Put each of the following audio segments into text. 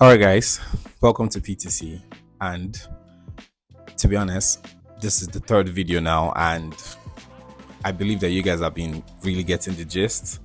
All right, guys, welcome to PTC. And to be honest, this is the third video now, and I believe that you guys have been really getting the gist.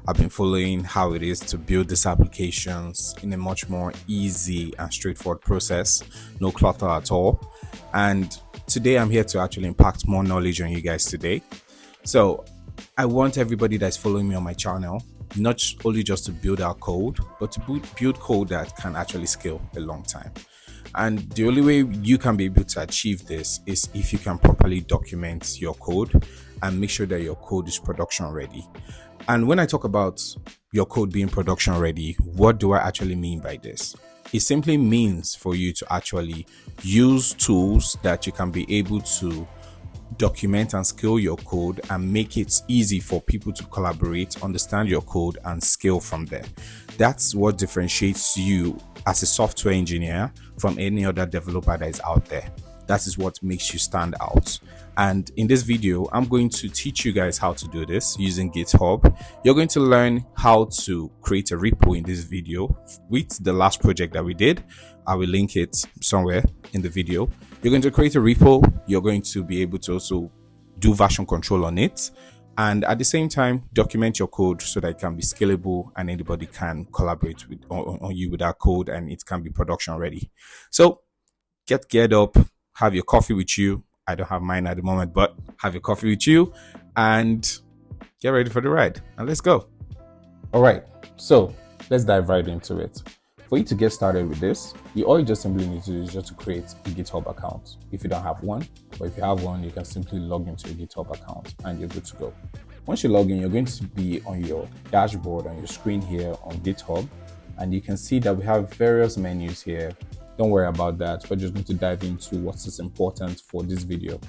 I've been following how it is to build these applications in a much more easy and straightforward process, no clutter at all. And today I'm here to actually impact more knowledge on you guys today. So I want everybody that's following me on my channel not only just to build our code, but to build code that can actually scale a long time. And the only way you can be able to achieve this is if you can properly document your code and make sure that your code is production ready. And when I talk about your code being production ready, what do I actually mean by this? It simply means for you to actually use tools that you can be able to document and scale your code and make it easy for people to collaborate, understand your code, and scale from there. That's what differentiates you as a software engineer from any other developer that is out there. That is what makes you stand out. And in this video, I'm going to teach you guys how to do this using GitHub. You're going to learn how to create a repo in this video with the last project that we did. I will link it somewhere in the video. You're going to create a repo. You're going to be able to also do version control on it. And at the same time, document your code so that it can be scalable and anybody can collaborate on you with that code and it can be production ready. So get geared up, have your coffee with you. I don't have mine at the moment, but have your coffee with you and get ready for the ride. And let's go. All right, so let's dive right into it. For you to get started with this, all you just simply need to do is just to create a GitHub account if you don't have one. But if you have one, you can simply log into your GitHub account and you're good to go. Once you log in, you're going to be on your dashboard on your screen here on GitHub. And you can see that we have various menus here. Don't worry about that. We're just going to dive into what is important for this video.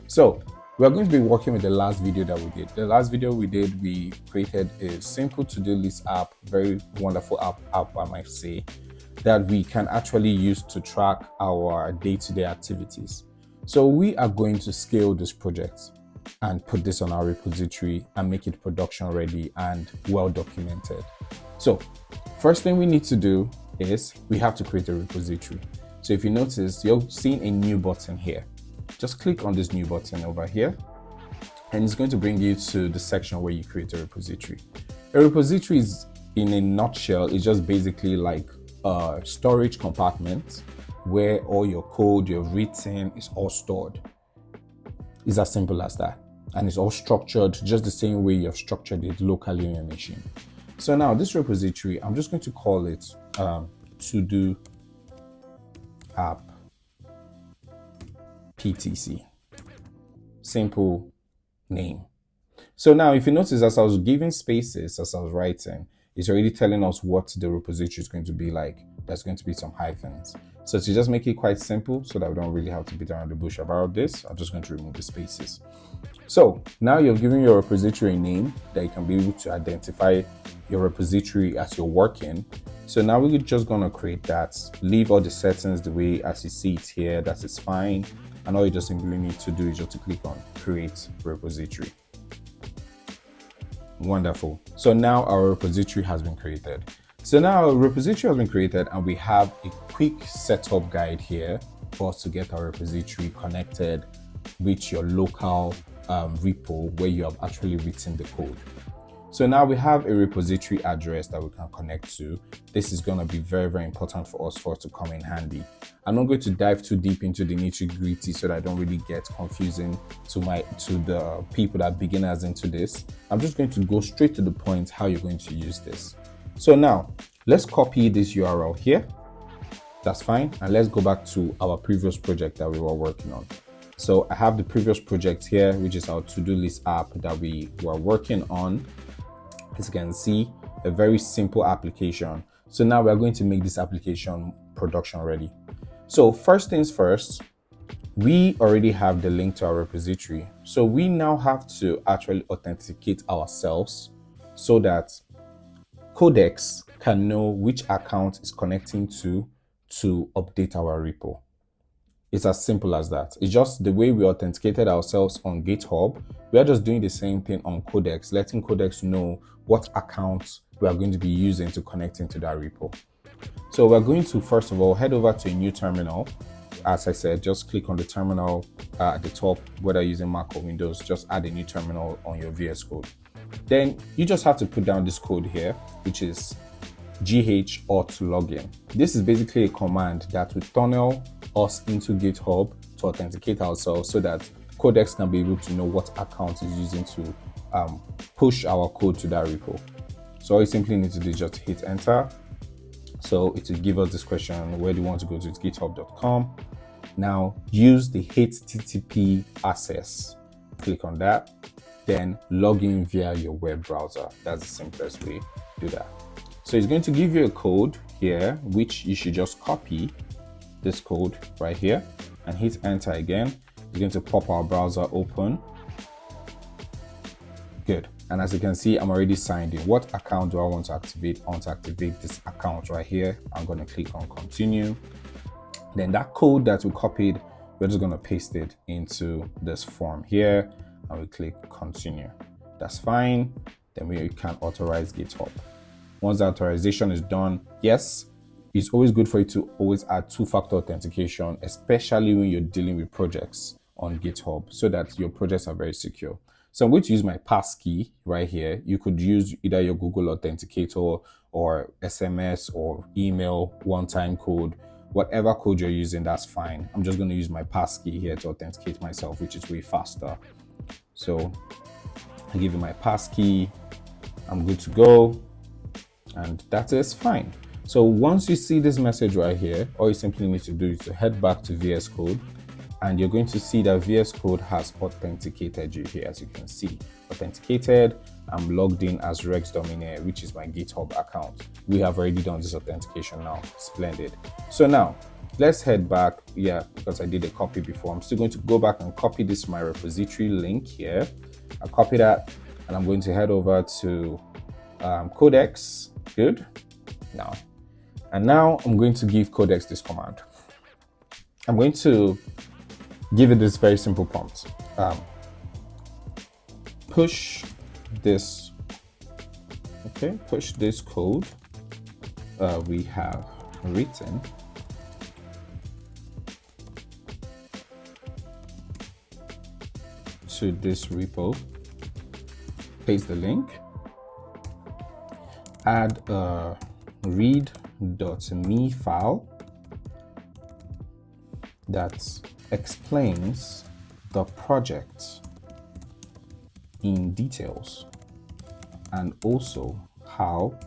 So we're going to be working with the last video that we did. The last video we did, we created a simple to-do list app, very wonderful app I might say, that we can actually use to track our day-to-day activities. So we are going to scale this project and put this on our repository and make it production ready and well documented. So first thing we need to do is we have to create a repository. So if you notice, you're seeing a new button here. Just click on this new button over here and it's going to bring you to the section where you create a repository. A repository is, in a nutshell, is just basically like a storage compartment where all your code you've written is all stored. It's as simple as that. And it's all structured just the same way you've structured it locally on your machine. So now this repository, I'm just going to call it to-do app PTC. Simple name. So now if you notice, as I was giving spaces, as I was writing, it's already telling us what the repository is going to be like. There's going to be some hyphens. So to just make it quite simple so that we don't really have to beat around the bush about this, I'm just going to remove the spaces. So now you're giving your repository a name that you can be able to identify your repository as you're working. So now we're just going to create that, leave all the settings the way as you see it here, that is fine. And all you just simply need to do is just to click on create repository. Wonderful. So now our repository has been created. So now our repository has been created and we have a quick setup guide here for us to get our repository connected with your local repo where you have actually written the code. So now we have a repository address that we can connect to. This is going to be very, very important for us to come in handy. I'm not going to dive too deep into the nitty-gritty so that I don't really get confusing to the people that are beginners into this. I'm just going to go straight to the point how you're going to use this. So now let's copy this URL here. That's fine. And let's go back to our previous project that we were working on. So I have the previous project here, which is our to-do list app that we were working on. As you can see, a very simple application. So now we're going to make this application production ready. So first things first, we already have the link to our repository. So we now have to actually authenticate ourselves so that Codex can know which account is connecting to update our repo. It's as simple as that. It's just the way we authenticated ourselves on GitHub. We are just doing the same thing on Codex, letting Codex know what accounts we are going to be using to connect into that repo. So we're going to, first of all, head over to a new terminal. As I said, just click on the terminal at the top, whether using Mac or Windows, just add a new terminal on your VS Code. Then you just have to put down this code here, which is auth login. This is basically a command that will tunnel us into GitHub to authenticate ourselves so that Codex can be able to know what account is using to push our code to that repo. So all you simply need to do is just hit enter. So it will give us this question, where do you want to go to? It's github.com. Now use the HTTP access. Click on that. Then log in via your web browser. That's the simplest way to do that. So it's going to give you a code here, which you should just copy this code right here and hit enter again. It's going to pop our browser open. Good. And as you can see, I'm already signed in. What account do I want to activate? I want to activate this account right here. I'm going to click on continue. Then that code that we copied, we're just going to paste it into this form here and we click continue. That's fine. Then we can authorize GitHub. Once the authorization is done, yes, it's always good for you to always add two-factor authentication, especially when you're dealing with projects on GitHub, so that your projects are very secure. So I'm going to use my passkey right here. You could use either your Google Authenticator or SMS or email one-time code, whatever code you're using, that's fine. I'm just going to use my passkey here to authenticate myself, which is way faster. So I give you my passkey, I'm good to go, and that is fine. So once you see this message right here, all you simply need to do is to head back to VS Code, and you're going to see that VS Code has authenticated you here. As you can see, authenticated, I'm logged in as REPO LINK HERE, which is my GitHub account. We have already done this authentication now. Splendid. So now let's head back. Yeah, because I did a copy before. I'm still going to go back and copy this my repository link here. I'll copy that and I'm going to head over to Codex. Good. Now I'm going to give Codex this command. I'm going to give it this very simple prompt. Push this code we have written to this repo. Paste the link. Add a read.me file that explains the project in details and also how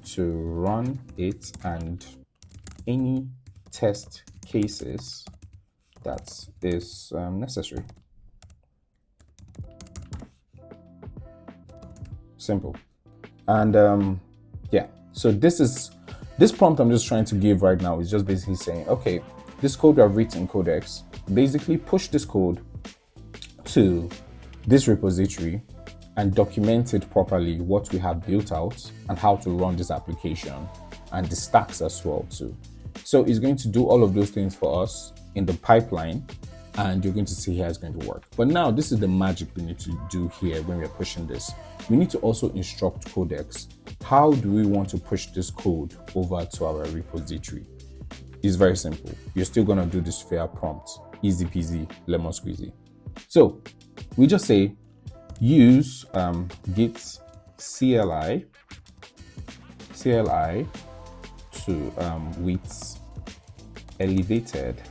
to run it and any test cases that is necessary. Simple. And yeah, so this prompt I'm just trying to give right now is just basically saying, okay, this code I've written Codex, basically push this code to this repository and document it properly, what we have built out and how to run this application and the stacks as well too. So it's going to do all of those things for us in the pipeline, and you're going to see how it's going to work. But now this is the magic we need to do here when we're pushing this. We need to also instruct Codex. How do we want to push this code over to our repository? It's very simple. You're still going to do this via prompt. Easy peasy, lemon squeezy. So we just say use Git CLI to with elevated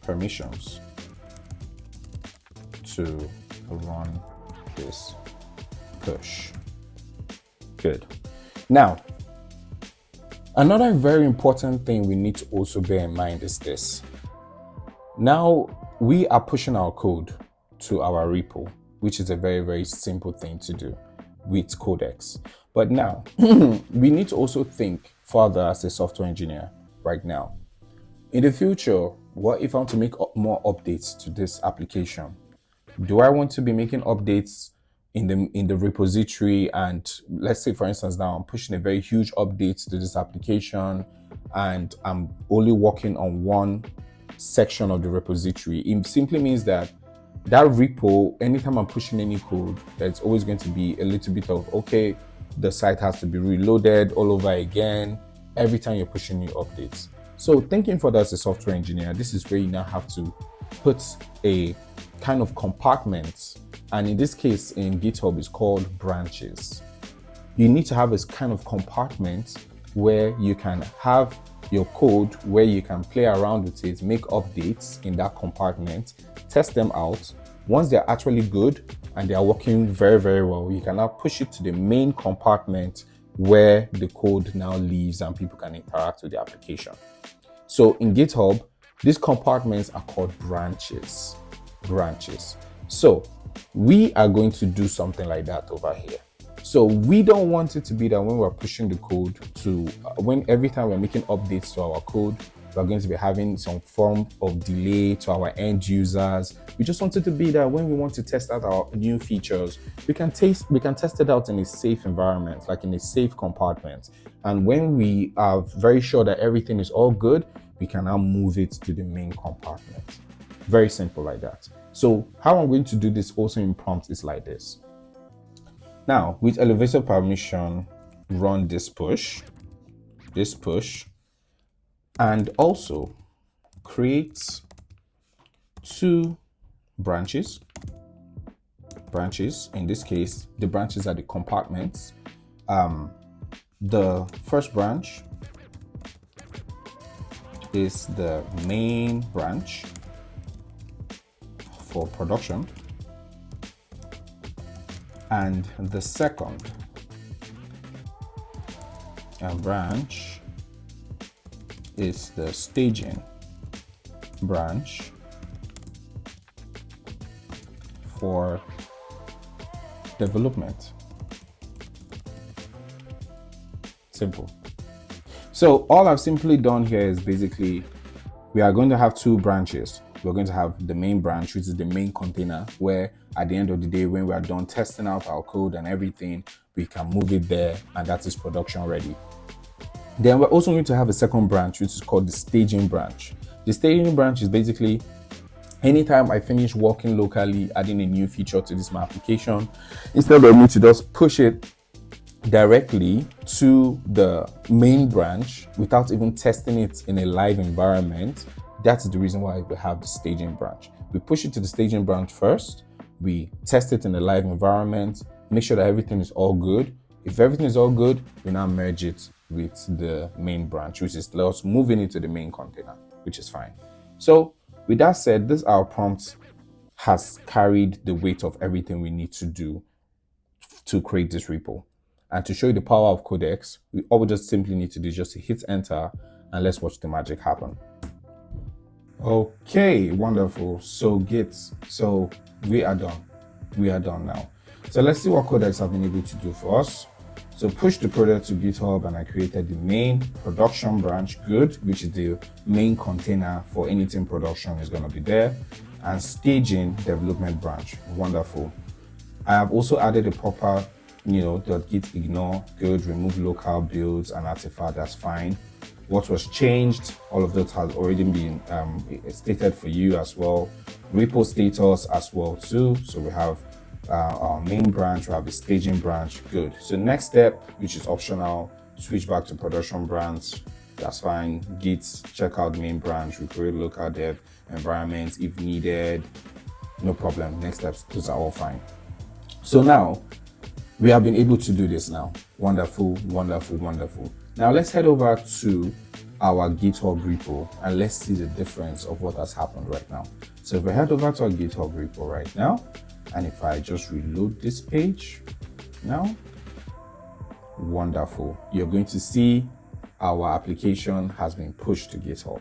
permissions to run this push. Good. Now, another very important thing we need to also bear in mind is this. Now we are pushing our code to our repo, which is a very, very simple thing to do with Codex. But now we need to also think further as a software engineer right now. In the future, what if I want to make more updates to this application? Do I want to be making updates in the repository? And let's say, for instance, now I'm pushing a very huge update to this application and I'm only working on one section of the repository. It simply means that repo, anytime I'm pushing any code, there's always going to be a little bit of, okay, the site has to be reloaded all over again. every time you're pushing new updates. So thinking further as a software engineer, this is where you now have to put a kind of compartment, and in this case in GitHub it's called branches. You need to have this kind of compartment where you can have your code, where you can play around with it, make updates in that compartment, test them out. Once they're actually good and they are working very, very well, you can now push it to the main compartment where the code now lives and people can interact with the application. So in GitHub, these compartments are called branches. So we are going to do something like that over here. So we don't want it to be that when we're pushing the code to, when every time we're making updates to our code, we're going to be having some form of delay to our end users. We just want it to be that when we want to test out our new features, we can test it out in a safe environment, like in a safe compartment. And when we are very sure that everything is all good, we can now move it to the main compartment. Very simple like that. So how I'm going to do this also in prompt is like this. Now with elevator permission, run this push, and also create two branches. In this case, the branches are the compartments. The first branch is the main branch for production, and the second branch is the staging branch for development. Simple. So all I've simply done here is basically we are going to have two branches. We're going to have the main branch, which is the main container, where at the end of the day, when we are done testing out our code and everything, we can move it there and that is production ready. Then we're also going to have a second branch, which is called the staging branch. The staging branch is basically anytime I finish working locally, adding a new feature to this my application, instead of me to just push it directly to the main branch without even testing it in a live environment, that's the reason why we have the staging branch. We push it to the staging branch first, we test it in a live environment, make sure that everything is all good. If everything is all good, we now merge it with the main branch, which is us moving into the main container, which is fine. So with that said, this our prompt has carried the weight of everything we need to do to create this repo. And to show you the power of Codex, all we just simply need to do is just hit enter and let's watch the magic happen. Okay, wonderful. So we are done now. So let's see what Codex have been able to do for us. So push the project to GitHub and I created the main production branch, good, which is the main container for anything production is going to be there, and staging development branch, wonderful. I have also added a proper .git ignore, good, remove local builds and artifact, that's fine. What was changed, all of that has already been stated for you as well. Repo status as well too. So we have our main branch, we have the staging branch, good. So next step, which is optional, switch back to production branch, that's fine. Git, check out main branch, we create local dev environments if needed, no problem. Next steps, those are all fine. So now, we have been able to do this now. Wonderful, wonderful, wonderful. Now let's head over to our GitHub repo and let's see the difference of what has happened right now. So if I head over to our GitHub repo right now, and if I just reload this page now, wonderful. You're going to see our application has been pushed to GitHub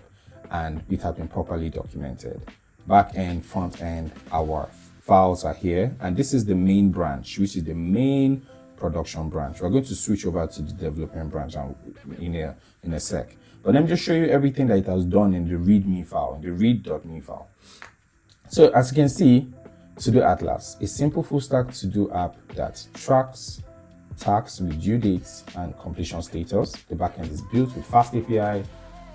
and it has been properly documented. Back end, front end, our files are here, and this is the main branch, which is the main production branch. We're going to switch over to the development branch in a sec. But let me just show you everything that it has done in the README file, in the read.me file. So as you can see, To-Do Atlas, a simple full stack to-do app that tracks tasks with due dates and completion status. The backend is built with Fast API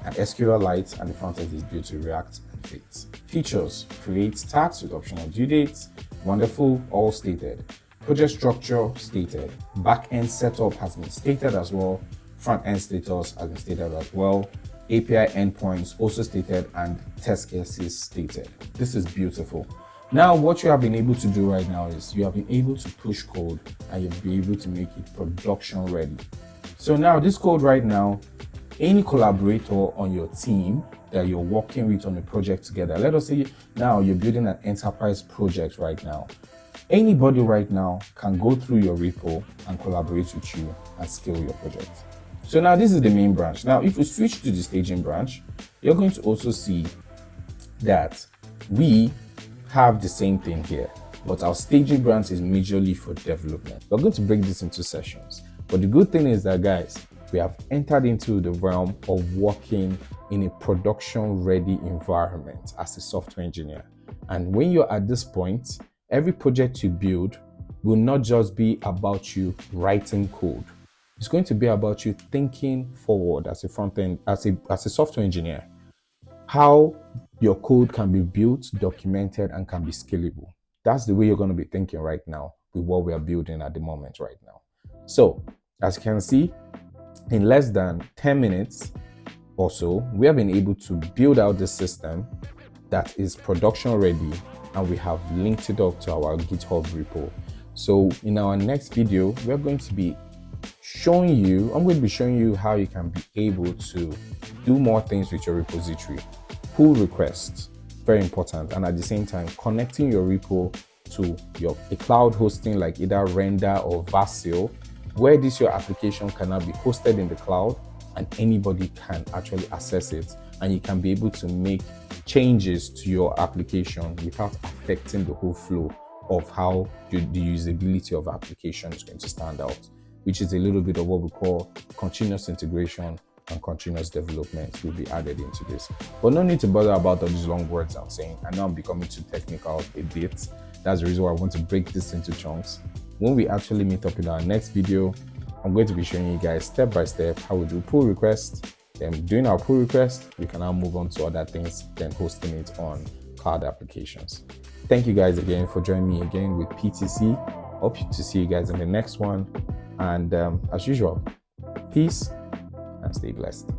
and SQLite, and the frontend is built with React and Fit. Features: create tasks with optional due dates. Wonderful, all stated. Project structure stated. Backend setup has been stated as well. front-end status has been stated as well. API endpoints also stated, and test cases stated. This is beautiful. Now, what you have been able to do right now is you have been able to push code and you'll be able to make it production ready. So now this code right now, any collaborator on your team that you're working with on a project together, let us say now you're building an enterprise project right now. Anybody right now can go through your repo and collaborate with you and scale your project. So now this is the main branch. Now, if we switch to the staging branch, you're going to also see that we have the same thing here, but our staging branch is majorly for development. We're going to break this into sessions. But the good thing is that, guys, we have entered into the realm of working in a production-ready environment as a software engineer. And when you're at this point, every project you build will not just be about you writing code. It's going to be about you thinking forward as a front-end, as a software engineer, how your code can be built, documented, and can be scalable. That's the way you're going to be thinking right now with what we are building at the moment right now. So, as you can see, in less than 10 minutes or so, we have been able to build out this system that is production ready, and we have linked it up to our GitHub repo. So in our next video, we're going to be showing you, I'm going to be showing you how you can be able to do more things with your repository. Pull requests, very important, and at the same time connecting your repo to a cloud hosting like either Render or Vasil, where your application cannot be hosted in the cloud and anybody can actually access it, and you can be able to make changes to your application without affecting the whole flow of how the usability of application is going to stand out, which is a little bit of what we call continuous integration and continuous development will be added into this. But no need to bother about all these long words I'm saying. I know I'm becoming too technical a bit. That's the reason why I want to break this into chunks. When we actually meet up in our next video, I'm going to be showing you guys step by step how we do pull requests. Then doing our pull request, we can now move on to other things, then hosting it on cloud applications. Thank you guys again for joining me again with PTC. Hope to see you guys in the next one. And as usual, peace and stay blessed.